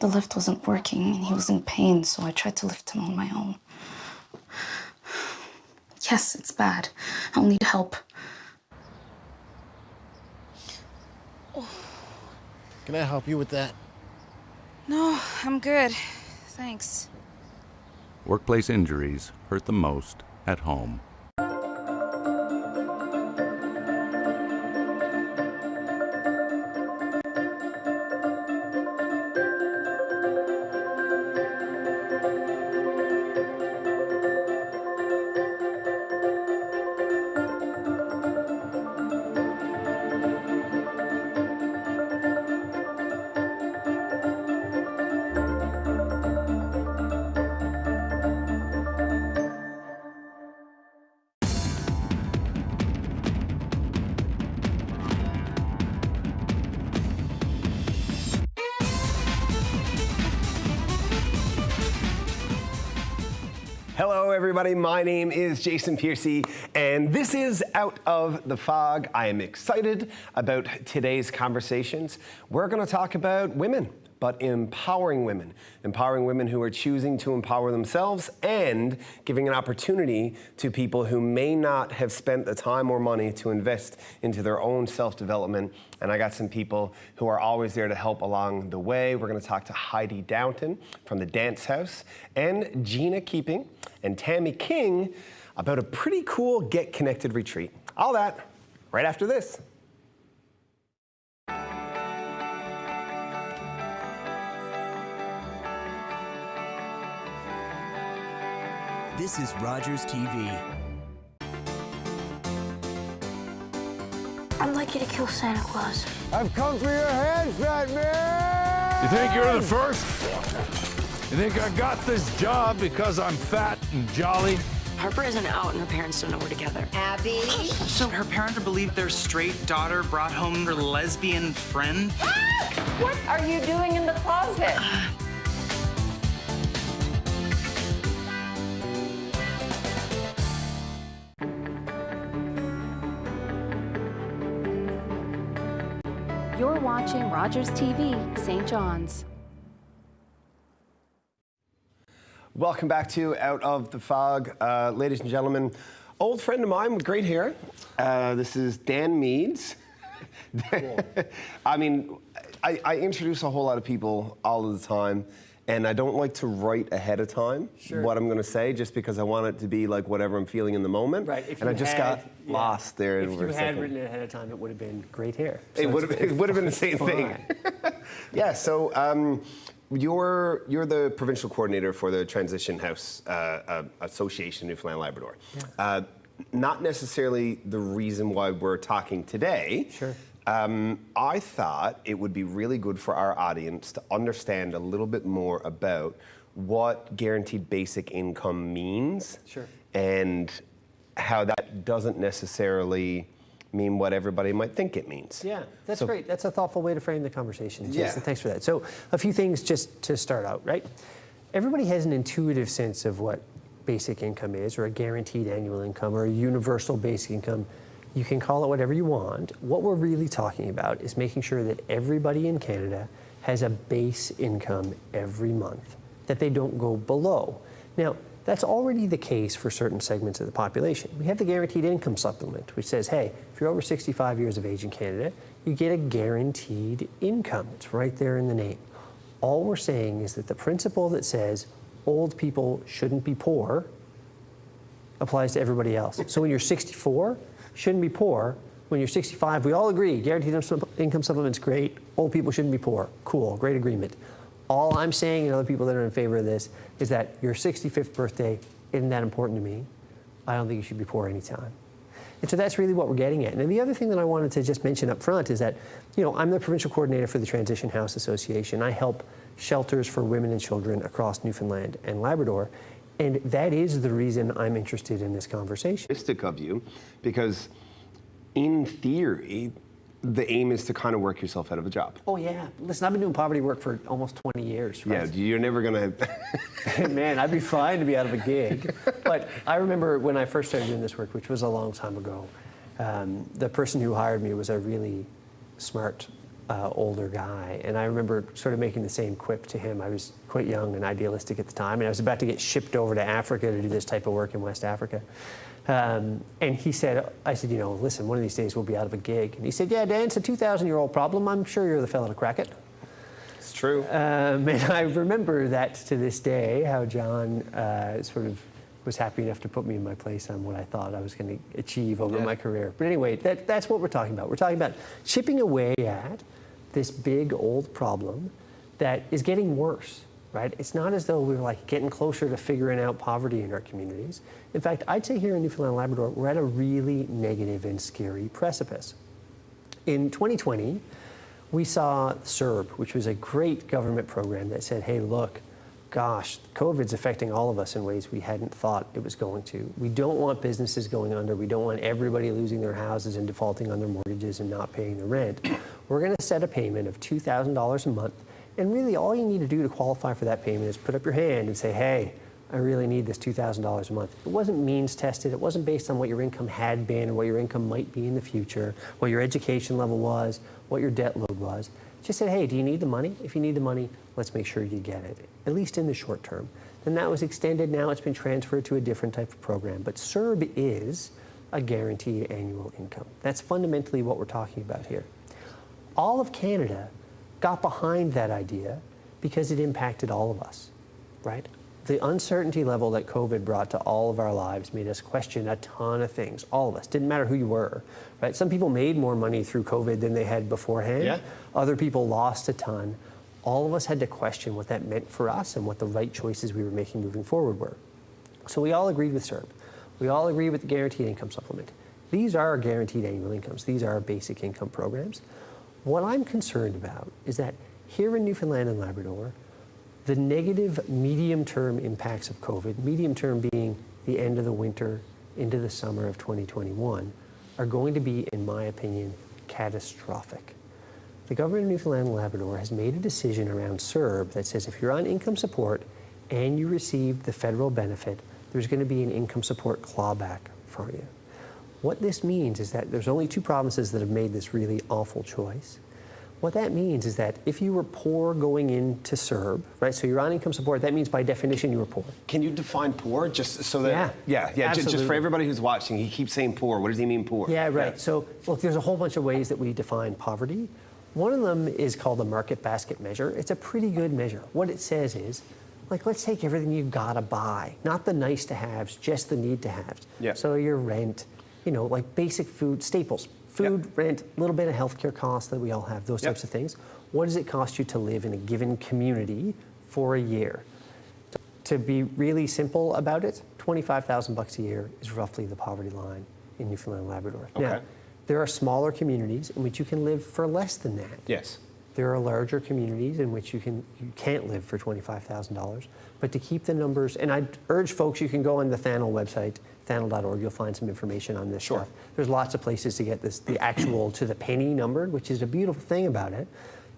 The lift wasn't working and he was in pain, so I tried to lift him on my own. Yes, it's bad. I'll need help. Can I help you with that? No, I'm good. Thanks. Workplace injuries hurt the most at home. Hello everybody, my name is Jason Piercey and this is Out of the Fog. I am excited about today's conversations. We're going to talk about women, but empowering women who are choosing to empower themselves and giving an opportunity to people who may not have spent the time or money to invest into their own self-development. And I got some people who are always there to help along the way. We're going to talk to Heidi Downton from the Dance House and Gina Keeping and Tammy King about a pretty cool Get Connected retreat. All that right after this. This is Rogers TV. I'd like you to kill Santa Claus. I've come for your head, fat man! You think you're the first? You think I got this job because I'm fat and jolly? Harper isn't out and her parents don't know we're together. Abby? So her parents believe their straight daughter brought home her lesbian friend? What are you doing in the closet? You're watching Rogers TV, St. John's. Welcome back to Out of the Fog. Ladies and gentlemen, old friend of mine with great hair. This is Dan Meades. Cool. I mean, I introduce a whole lot of people all of the time, and I don't like to write ahead of time what I'm going to say, just because I want it to be like whatever I'm feeling in the moment. Right. If and you I just got lost there. If you had written it ahead of time, it would have been great hair. So it would have been the same thing. Yeah. So. You're the provincial coordinator for the Transition House Association, Newfoundland Labrador. Yeah. Not necessarily the reason why we're talking today. Sure. I thought it would be really good for our audience to understand a little bit more about what guaranteed basic income means. Sure. And how that doesn't necessarily mean what everybody might think it means. Yeah, that's great. That's a thoughtful way to frame the conversation, Jason. Yeah. Thanks for that. So a few things just to start out, right? Everybody has an intuitive sense of what basic income is, or a guaranteed annual income, or a universal basic income. You can call it whatever you want. What we're really talking about is making sure that everybody in Canada has a base income every month, that they don't go below. Now, that's already the case for certain segments of the population. We have the Guaranteed Income Supplement, which says, hey, if you're over 65 years of age in Canada, you get a guaranteed income. It's right there in the name. All we're saying is that the principle that says old people shouldn't be poor applies to everybody else. So when you're 64, you shouldn't be poor. When you're 65, we all agree, Guaranteed Income Supplement's great, old people shouldn't be poor. Cool, great agreement. All I'm saying, and other people that are in favor of this, is that your 65th birthday isn't that important to me. I don't think you should be poor anytime. And so that's really what we're getting at. And the other thing that I wanted to just mention up front is that, you know, I'm the provincial coordinator for the Transition House Association. I help shelters for women and children across Newfoundland and Labrador. And that is the reason I'm interested in this conversation. Of you, because in theory, the aim is to kind of work yourself out of a job. Oh yeah, listen, I've been doing poverty work for almost 20 years. Right? Yeah, you're never gonna Man, I'd be fine to be out of a gig. But I remember when I first started doing this work, which was a long time ago, the person who hired me was a really smart older guy, and I remember sort of making the same quip to him. I was quite young and idealistic at the time, and I was about to get shipped over to Africa to do this type of work in West Africa. And he said, I said, you know, listen, one of these days we'll be out of a gig. And he said, yeah, Dan, it's a 2,000-year-old problem. I'm sure you're the fella to crack it. It's true. And I remember that to this day, how John sort of was happy enough to put me in my place on what I thought I was going to achieve over my career. But anyway, that's what we're talking about. We're talking about chipping away at this big old problem that is getting worse, right? It's not as though we're like getting closer to figuring out poverty in our communities. In fact, I'd say here in Newfoundland and Labrador, we're at a really negative and scary precipice. In 2020, we saw CERB, which was a great government program that said, hey, look, gosh, COVID's affecting all of us in ways we hadn't thought it was going to. We don't want businesses going under. We don't want everybody losing their houses and defaulting on their mortgages and not paying the rent. We're going to set a payment of $2,000 a month. And really all you need to do to qualify for that payment is put up your hand and say, hey, I really need this $2,000 a month. It wasn't means tested. It wasn't based on what your income had been or what your income might be in the future, what your education level was, what your debt load was. Just said, hey, do you need the money? If you need the money, let's make sure you get it, at least in the short term. Then that was extended. Now it's been transferred to a different type of program. But CERB is a guaranteed annual income. That's fundamentally what we're talking about here. All of Canada got behind that idea because it impacted all of us, right? The uncertainty level that COVID brought to all of our lives made us question a ton of things, all of us. Didn't matter who you were, right? Some people made more money through COVID than they had beforehand. Yeah. Other people lost a ton. All of us had to question what that meant for us and what the right choices we were making moving forward were. So we all agreed with CERB. We all agreed with the Guaranteed Income Supplement. These are our guaranteed annual incomes. These are our basic income programs. What I'm concerned about is that here in Newfoundland and Labrador, the negative medium-term impacts of COVID, medium-term being the end of the winter into the summer of 2021, are going to be, in my opinion, catastrophic. The government of Newfoundland and Labrador has made a decision around CERB that says if you're on income support and you receive the federal benefit, there's going to be an income support clawback for you. What this means is that there's only two provinces that have made this really awful choice. What that means is that if you were poor going into CERB, right, so you're on income support, that means by definition you were poor. Can you define poor just so that... Yeah, just for everybody who's watching, he keeps saying poor. What does he mean poor? Yeah, right. Yeah. So, look, there's a whole bunch of ways that we define poverty. One of them is called the market basket measure. It's a pretty good measure. What it says is, like, let's take everything you gotta buy, not the nice to haves, just the need to haves. Yeah. So your rent, you know, like basic food, staples. Food, rent, a little bit of healthcare costs that we all have, those types of things. What does it cost you to live in a given community for a year? To be really simple about it, $25,000 a year is roughly the poverty line in Newfoundland and Labrador. Okay. Now, there are smaller communities in which you can live for less than that. Yes. There are larger communities in which you can't live for $25,000. But to keep the numbers, and I'd urge folks, you can go on the THANL website, thanl.org, you'll find some information on this stuff. There's lots of places to get this, the actual to the penny numbered, which is a beautiful thing about it.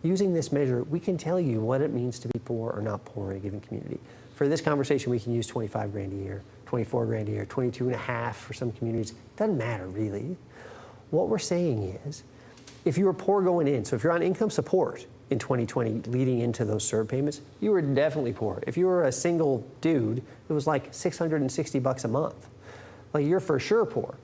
Using this measure, we can tell you what it means to be poor or not poor in a given community. For this conversation, we can use 25 grand a year, 24 grand a year, 22 and a half for some communities. Doesn't matter really. What we're saying is, if you were poor going in, so if you're on income support in 2020 leading into those CERB payments, you were definitely poor. If you were a single dude, it was like $660 a month. Like, you're for sure poor.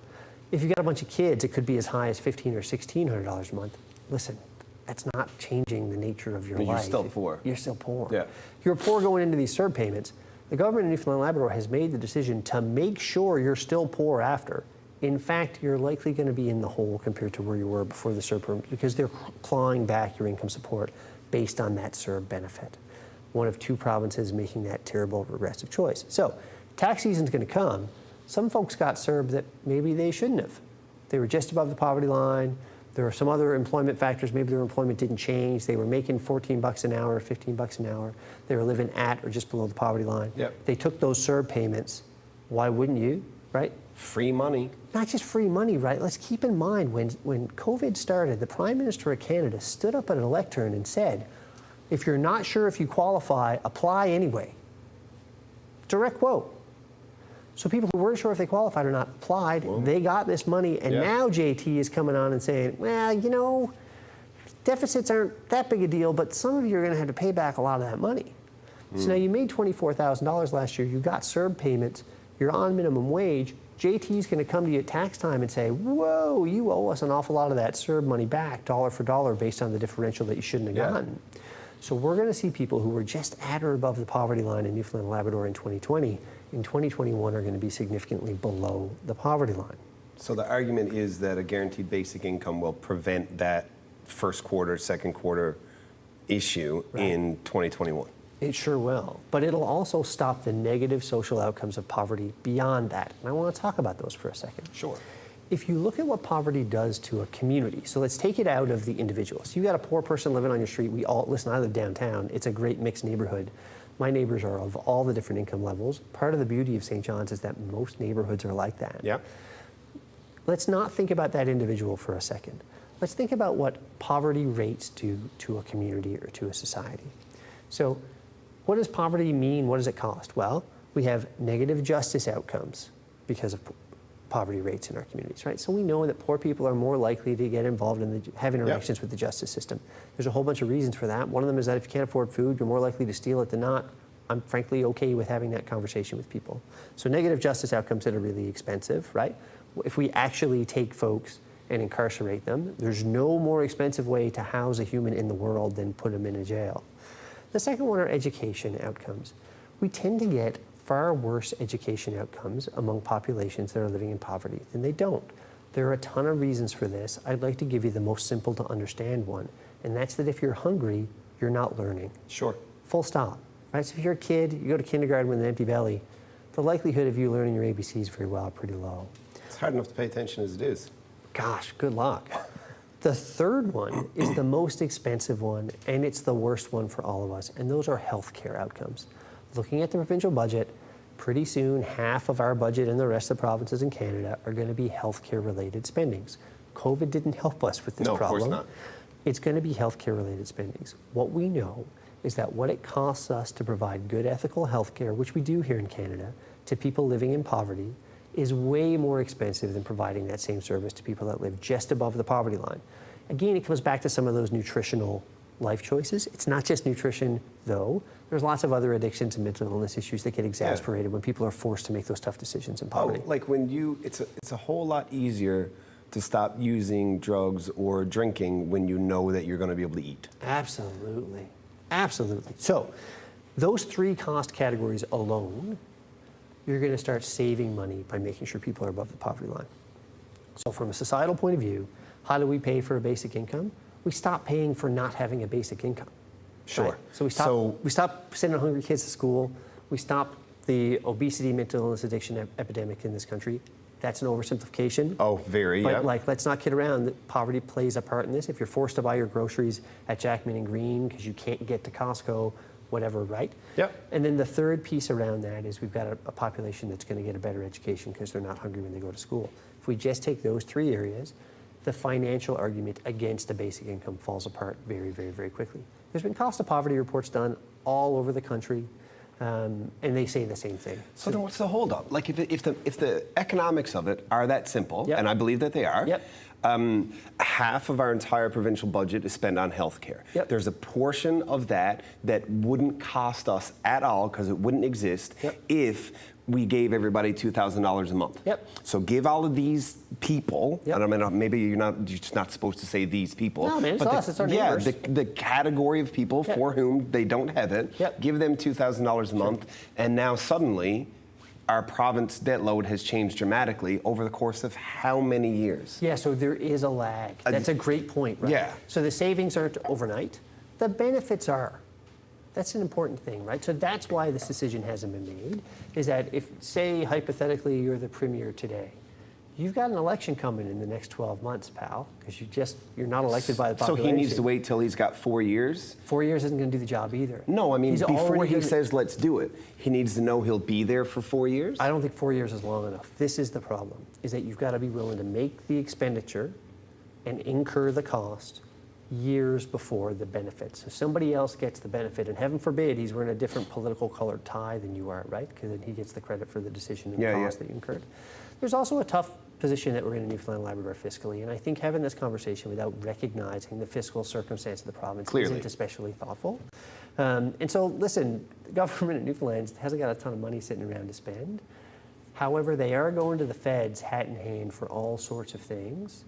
If you got a bunch of kids, it could be as high as $1,500 or $1,600 a month. Listen, that's not changing the nature of your life. You're still poor. You're still poor. Yeah. If you're poor going into these CERB payments, the government of Newfoundland and Labrador has made the decision to make sure you're still poor after. In fact, you're likely going to be in the hole compared to where you were before the CERB program because they're clawing back your income support based on that CERB benefit. One of two provinces making that terrible regressive choice. So, tax season's going to come. Some folks got CERB that maybe they shouldn't have. They were just above the poverty line. There are some other employment factors. Maybe their employment didn't change. They were making $14 an hour, $15 an hour. They were living at or just below the poverty line. Yep. They took those CERB payments. Why wouldn't you, right? Free money. Not just free money, right? Let's keep in mind when COVID started, the Prime Minister of Canada stood up at a lectern and said, if you're not sure if you qualify, apply anyway. Direct quote. So people who weren't sure if they qualified or not applied, they got this money, and now JT is coming on and saying, well, you know, Deficits aren't that big a deal, but some of you are going to have to pay back a lot of that money. So now you made $24,000 last year, you got CERB payments, you're on minimum wage, JT's going to come to you at tax time and say, whoa, you owe us an awful lot of that CERB money back, dollar for dollar, based on the differential that you shouldn't have gotten. So we're going to see people who were just at or above the poverty line in Newfoundland and Labrador in 2020, in 2021 are going to be significantly below the poverty line. So the argument is that a guaranteed basic income will prevent that first quarter, second quarter issue in 2021. It sure will, but it'll also stop the negative social outcomes of poverty beyond that. And I want to talk about those for a second. Sure. If you look at what poverty does to a community, so let's take it out of the individual. So you got a poor person living on your street. Listen, I live downtown. It's a great mixed neighborhood. My neighbors are of all the different income levels. Part of the beauty of St. John's is that most neighborhoods are like that. Yeah. Let's not think about that individual for a second. Let's think about what poverty rates do to a community or to a society. So what does poverty mean? What does it cost? Well, we have negative justice outcomes because of poverty rates in our communities, right? So we know that poor people are more likely to get involved in have interactions with the justice system. There's a whole bunch of reasons for that. One of them is that if you can't afford food, you're more likely to steal it than not. I'm frankly okay with having that conversation with people. So negative justice outcomes that are really expensive, right? If we actually take folks and incarcerate them, there's no more expensive way to house a human in the world than put them in a jail. The second one are education outcomes. We tend to get far worse education outcomes among populations that are living in poverty than they don't. There are a ton of reasons for this. I'd like to give you the most simple to understand one, and that's that if you're hungry, you're not learning. Sure. Full stop. Right? So if you're a kid, you go to kindergarten with an empty belly, the likelihood of you learning your ABCs very well are pretty low. It's hard enough to pay attention as it is. Gosh, good luck. The third one is the most expensive one, and it's the worst one for all of us, and those are healthcare outcomes. Looking at the provincial budget, pretty soon half of our budget in the rest of the provinces in Canada are going to be healthcare-related spendings. COVID didn't help us with this problem. No, of course not. It's going to be healthcare-related spendings. What we know is that what it costs us to provide good ethical healthcare, which we do here in Canada, to people living in poverty, is way more expensive than providing that same service to people that live just above the poverty line. Again, it comes back to some of those nutritional life choices. It's not just nutrition, though. There's lots of other addictions and mental illness issues that get exasperated when people are forced to make those tough decisions in poverty. Like when it's a whole lot easier to stop using drugs or drinking when you know that you're going to be able to eat. Absolutely. Absolutely. So those three cost categories alone, you're going to start saving money by making sure people are above the poverty line. So from a societal point of view, how do we pay for a basic income? We stop paying for not having a basic income. Sure. Right? So we stop sending hungry kids to school. We stop the obesity, mental illness, addiction epidemic in this country. That's an oversimplification. Oh, very, But let's not kid around. Poverty plays a part in this. If you're forced to buy your groceries at Jackman and Green because you can't get to Costco, whatever, right? Yep. And then the third piece around that is we've got a population that's going to get a better education because they're not hungry when they go to school. If we just take those three areas, the financial argument against a basic income falls apart very, very, very quickly. There's been cost of poverty reports done all over the country, and they say the same thing. So then what's the holdup? Like if the economics of it are that simple, and I believe that they are, half of our entire provincial budget is spent on healthcare. There's a portion of that wouldn't cost us at all because it wouldn't exist if we gave everybody $2,000 a month. So give all of these people, and I mean, maybe you're just not supposed to say these people. No, man, it's us, it's our neighbors. The category of people for whom they don't have it, give them $2,000 a month, and now suddenly our province debt load has changed dramatically over the course of how many years? Yeah, so there is a lag. That's a great point, right? Yeah. So the savings aren't overnight. The benefits are. That's an important thing, right? So that's why this decision hasn't been made, is that if, say, hypothetically, you're the premier today, you've got an election coming in the next 12 months, pal, because you're not elected by the population. So he needs to wait till he's got 4 years? 4 years isn't going to do the job either. No, I mean, before he says, let's do it, he needs to know he'll be there for 4 years? I don't think 4 years is long enough. This is the problem, is that you've got to be willing to make the expenditure and incur the cost years before the benefit. So somebody else gets the benefit, and heaven forbid he's wearing a different political colored tie than you are, right? Because then he gets the credit for the decision and the cost that you incurred. There's also a tough position that we're in Newfoundland and Labrador fiscally, and I think having this conversation without recognizing the fiscal circumstance of the province isn't especially thoughtful. And so, listen, the government of Newfoundland hasn't got a ton of money sitting around to spend. However, they are going to the feds hat in hand for all sorts of things.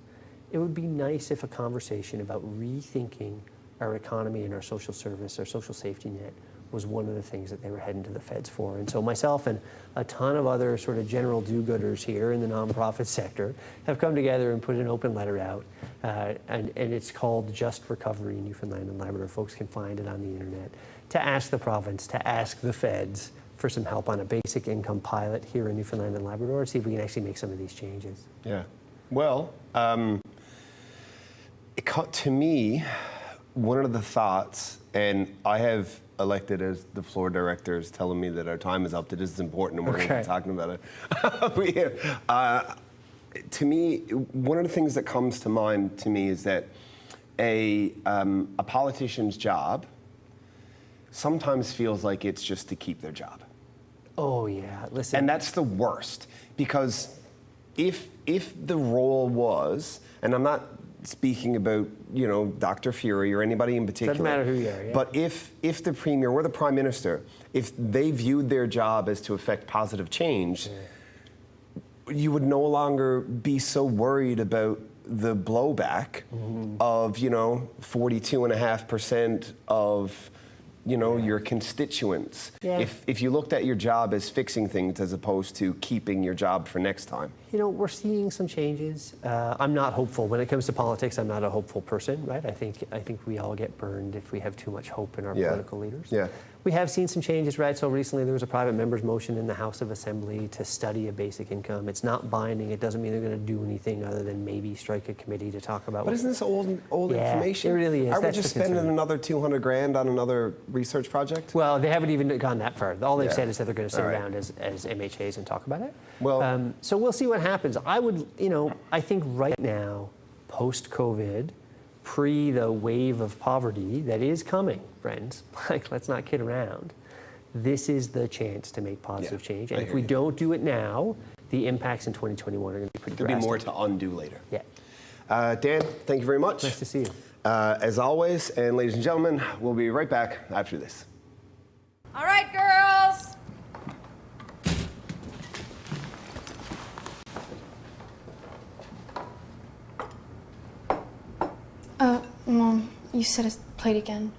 It would be nice if a conversation about rethinking our economy and our social service, our social safety net, was one of the things that they were heading to the feds for. And so myself and a ton of other sort of general do-gooders here in the nonprofit sector have come together and put an open letter out. And it's called Just Recovery in Newfoundland and Labrador. Folks can find it on the internet. To ask the province, to ask the feds for some help on a basic income pilot here in Newfoundland and Labrador, see if we can actually make some of these changes. Yeah. Well, to me, one of the thoughts, and I have elected as the floor directors telling me that our time is up, that this is important and we're going to be talking about it. To me, one of the things that comes to mind to me is that a politician's job sometimes feels like it's just to keep their job. Oh yeah, listen. And that's the worst, because if the role was, and I'm not speaking about, Dr. Fury or anybody in particular. Doesn't matter who you are, yeah. But if the Premier or the Prime Minister, if they viewed their job as to affect positive change, you would no longer be so worried about the blowback of, 42.5% of, your constituents. Yeah. If you looked at your job as fixing things as opposed to keeping your job for next time. We're seeing some changes. I'm not hopeful. When it comes to politics, I'm not a hopeful person, right? I think we all get burned if we have too much hope in our political leaders. Yeah. We have seen some changes, right? So recently there was a private member's motion in the House of Assembly to study a basic income. It's not binding. It doesn't mean they're going to do anything other than maybe strike a committee to talk about. But isn't this old information? It really is. Are we just spending another $200,000 on another research project? Well, they haven't even gone that far. All they've said is that they're going to sit around as MHAs and talk about it. Well, so we'll see what happens. I would, I think right now, post-COVID, pre the wave of poverty that is coming, friends, let's not kid around. This is the chance to make positive change. And if we don't do it now, the impacts in 2021 are going to be pretty drastic. There'll be more to undo later. Yeah. Dan, thank you very much. Nice to see you. As always, and ladies and gentlemen, we'll be right back after this. All right, girls. Mom, you said it's played again.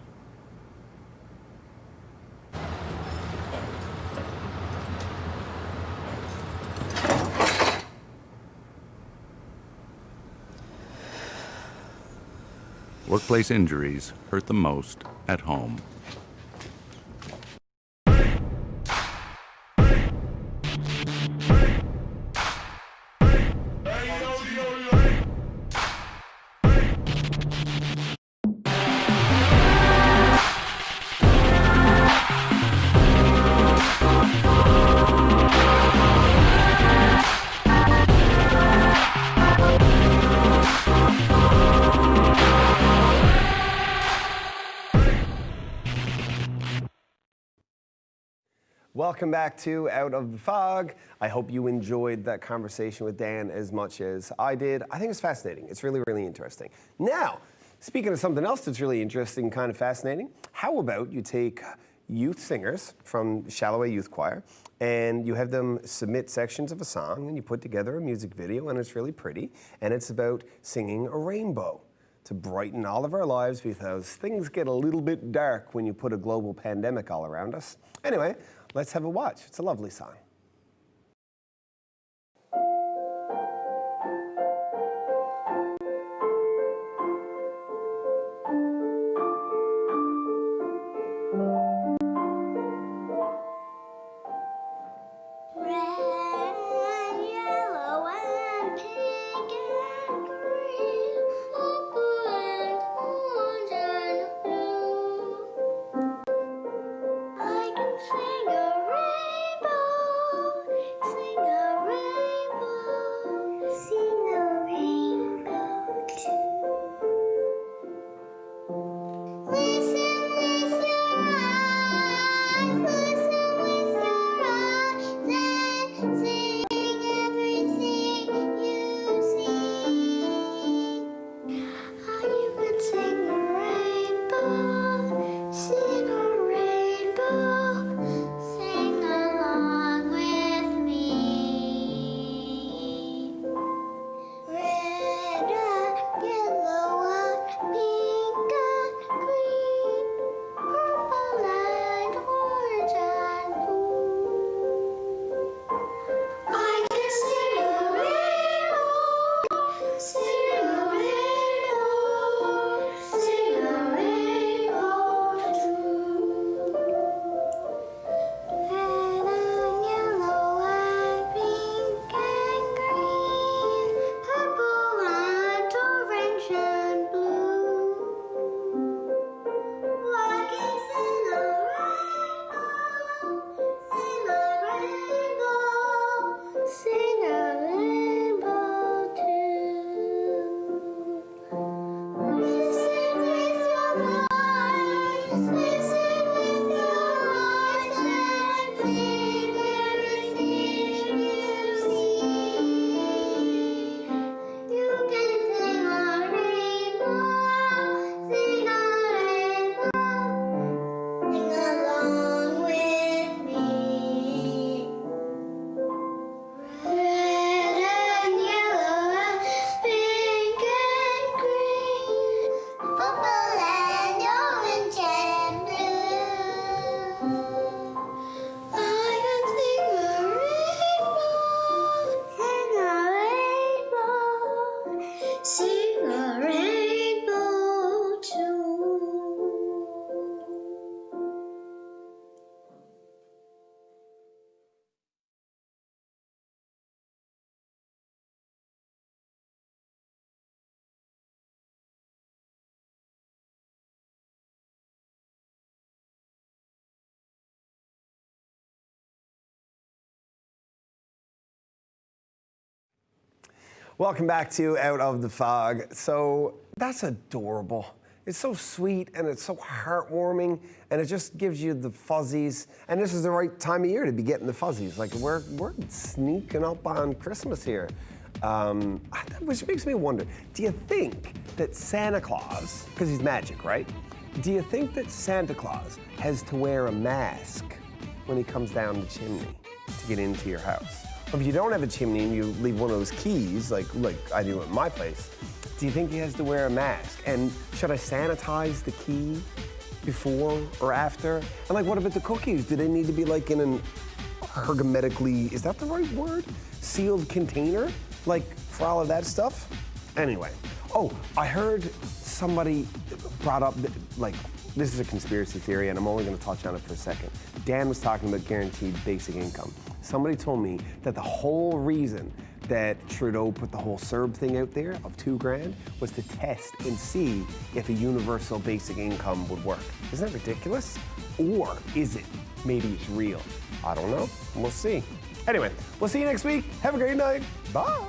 Workplace injuries hurt the most at home. Welcome back to Out of the Fog. I hope you enjoyed that conversation with Dan as much as I did. I think it's fascinating. It's really, really interesting. Now, speaking of something else that's really interesting, kind of fascinating, how about you take youth singers from Shallaway Youth Choir and you have them submit sections of a song and you put together a music video, and it's really pretty, and it's about singing a rainbow to brighten all of our lives because things get a little bit dark when you put a global pandemic all around us. Anyway, let's have a watch. It's a lovely song. Sing a rainbow. Welcome back to Out of the Fog. So that's adorable. It's so sweet and it's so heartwarming and it just gives you the fuzzies. And this is the right time of year to be getting the fuzzies. Like we're sneaking up on Christmas here. Which makes me wonder, do you think that Santa Claus, because he's magic, right? Do you think that Santa Claus has to wear a mask when he comes down the chimney to get into your house? Or if you don't have a chimney and you leave one of those keys, like I do at my place, do you think he has to wear a mask? And should I sanitize the key before or after? And like, what about the cookies? Do they need to be like in an hermetically, is that the right word? Sealed container? Like for all of that stuff? Anyway. Oh, I heard somebody brought up, like, this is a conspiracy theory and I'm only gonna touch on it for a second. Dan was talking about guaranteed basic income. Somebody told me that the whole reason that Trudeau put the whole CERB thing out there of $2,000 was to test and see if a universal basic income would work. Isn't that ridiculous? Or is it? Maybe it's real. I don't know. We'll see. Anyway, we'll see you next week. Have a great night. Bye.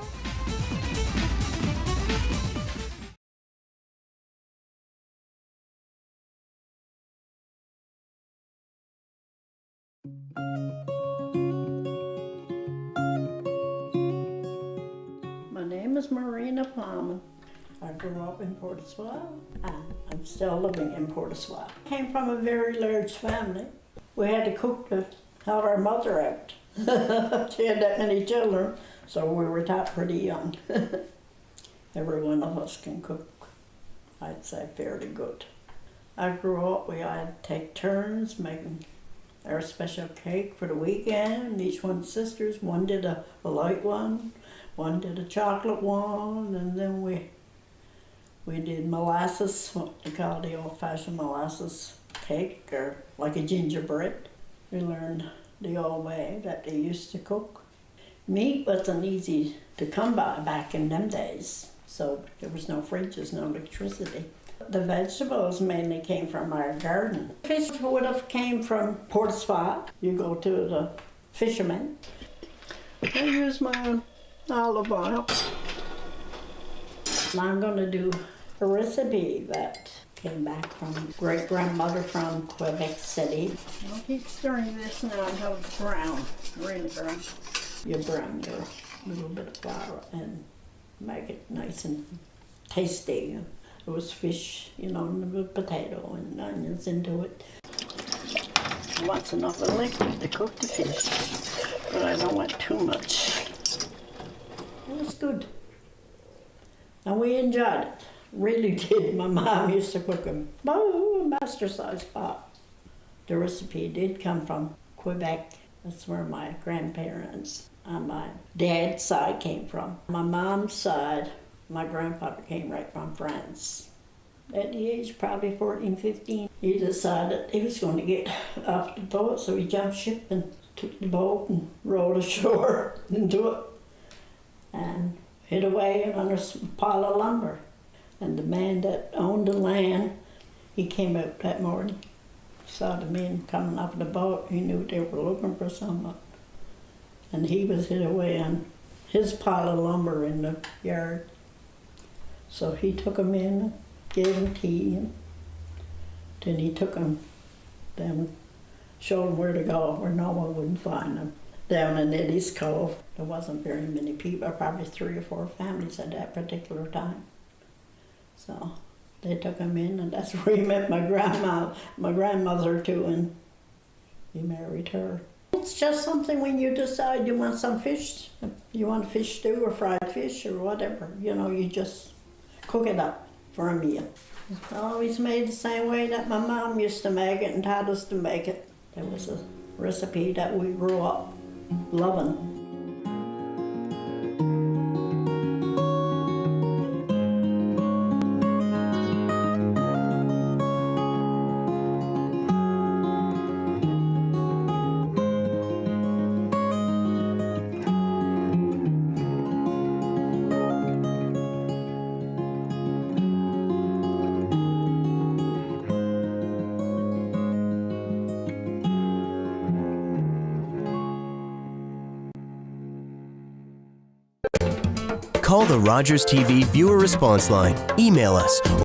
My name is Marina Palmer. I grew up in Portishead and I'm still living in Portishead. Came from a very large family. We had to cook to help our mother out. She had that many children, so we were taught pretty young. Every one of us can cook, I'd say fairly good. I grew up, we had to take turns making our special cake for the weekend. Each one's sisters, one did a light one did a chocolate one, and then we did molasses, what they call the old-fashioned molasses cake, or like a gingerbread. We learned the old way that they used to cook. Meat wasn't easy to come by back in them days, so there was no fridges, no electricity. The vegetables mainly came from our garden. Fish would have came from Portishead. You go to the fishermen. I use my own olive oil. Now I'm going to do a recipe that came back from great-grandmother from Quebec City. I'll keep stirring this now until it's brown, really brown. You brown your little bit of flour and make it nice and tasty. It was fish, you know, with potato and onions into it. I want enough of liquid to cook the fish, but I don't want too much. It was good. And we enjoyed it. Really did. My mom used to cook a master-sized pot. The recipe did come from Quebec. That's where my grandparents on my dad's side came from. My mom's side, my grandfather came right from France. At the age probably 14, 15, he decided he was going to get off the boat, so he jumped ship and took the boat and rowed ashore into it and hid away under a pile of lumber. And the man that owned the land, he came out that morning, saw the men coming off the boat. He knew they were looking for someone. And he was hid away on his pile of lumber in the yard. So he took them in and gave them tea, and then he took them down, showed them where to go, where no one wouldn't find them. Down in Eddie's Cove, there wasn't very many people, probably 3 or 4 families at that particular time. So they took him in, and that's where he met my grandmother too, and he married her. It's just something when you decide you want some fish, you want fish stew or fried fish or whatever, you know, you just cook it up for a meal. It's always made the same way that my mom used to make it and taught us to make it. It was a recipe that we grew up loving. Call the Rogers TV viewer response line, email us,